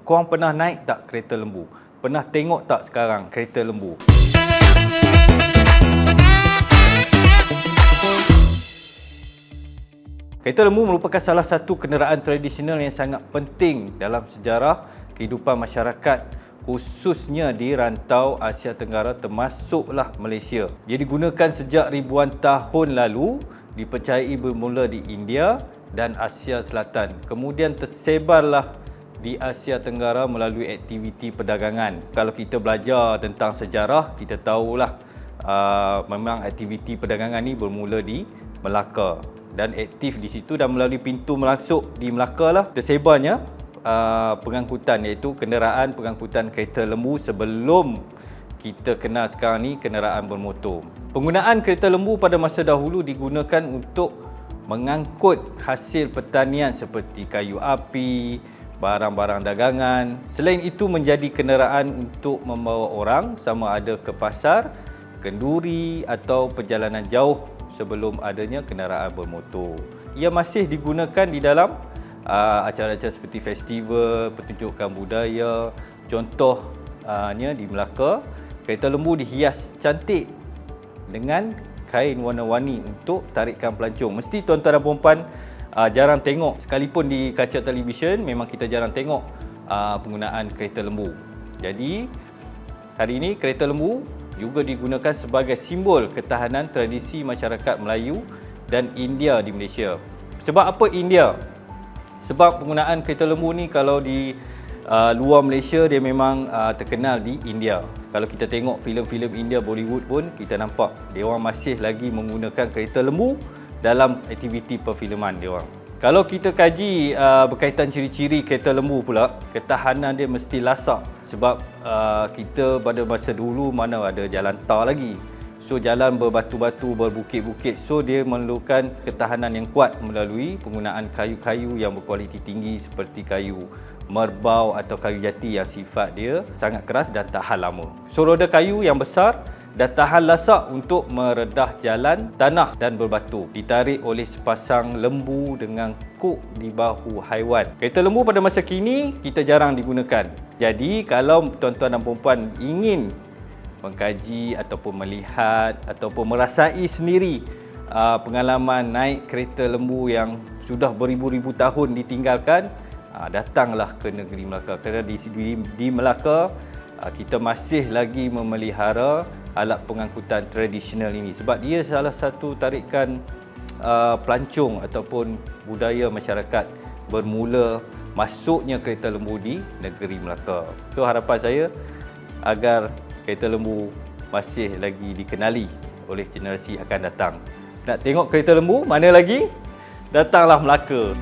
Korang pernah naik tak kereta lembu? Pernah tengok tak sekarang kereta lembu? Kereta lembu merupakan salah satu kenderaan tradisional yang sangat penting dalam sejarah kehidupan masyarakat, khususnya di rantau Asia Tenggara termasuklah Malaysia. Ia digunakan sejak ribuan tahun lalu, dipercayai bermula di India dan Asia Selatan. Kemudian tersebarlah di Asia Tenggara melalui aktiviti perdagangan. Kalau kita belajar tentang sejarah, kita tahulah memang aktiviti perdagangan ni bermula di Melaka dan aktif di situ, dan melalui pintu masuk di Melaka lah tersebarnya pengangkutan, iaitu kenderaan pengangkutan kereta lembu sebelum kita kenal sekarang ni kenderaan bermotor. Penggunaan kereta lembu pada masa dahulu digunakan untuk mengangkut hasil pertanian seperti kayu api, barang-barang dagangan. Selain itu menjadi kenderaan untuk membawa orang sama ada ke pasar, kenduri atau perjalanan jauh sebelum adanya kenderaan bermotor. Ia masih digunakan di dalam acara-acara seperti festival, pertunjukan budaya. Contohnya di Melaka, kereta lembu dihias cantik dengan kain warna-warni untuk tarikan pelancong. Mesti tuan-tuan dan puan-puan jarang tengok, sekalipun di kaca televisyen memang kita jarang tengok penggunaan kereta lembu. Jadi hari ini kereta lembu juga digunakan sebagai simbol ketahanan tradisi masyarakat Melayu dan India di Malaysia. Sebab apa India? Sebab penggunaan kereta lembu ni kalau di luar Malaysia dia memang terkenal di India. Kalau kita tengok filem-filem India Bollywood pun kita nampak dia orang masih lagi menggunakan kereta lembu dalam aktiviti perfilman dia orang. Kalau kita kaji berkaitan ciri-ciri kereta lembu pula, ketahanan dia mesti lasak. Sebab kita pada masa dulu mana ada jalan tar lagi. So jalan berbatu-batu, berbukit-bukit. So dia memerlukan ketahanan yang kuat melalui penggunaan kayu-kayu yang berkualiti tinggi seperti kayu merbau atau kayu jati yang sifat dia sangat keras dan tahan lama. So roda kayu yang besar dan tahan lasak untuk meredah jalan tanah dan berbatu, ditarik oleh sepasang lembu dengan kuk di bahu haiwan. Kereta lembu pada masa kini kita jarang digunakan. Jadi kalau tuan-tuan dan puan-puan ingin mengkaji ataupun melihat ataupun merasai sendiri pengalaman naik kereta lembu yang sudah beribu-ribu tahun ditinggalkan, datanglah ke negeri Melaka. Kerana di Melaka kita masih lagi memelihara alat pengangkutan tradisional ini sebab dia salah satu tarikan pelancong ataupun budaya masyarakat bermula masuknya kereta lembu di negeri Melaka. So harapan saya agar kereta lembu masih lagi dikenali oleh generasi akan datang. Nak tengok kereta lembu mana lagi? Datanglah Melaka.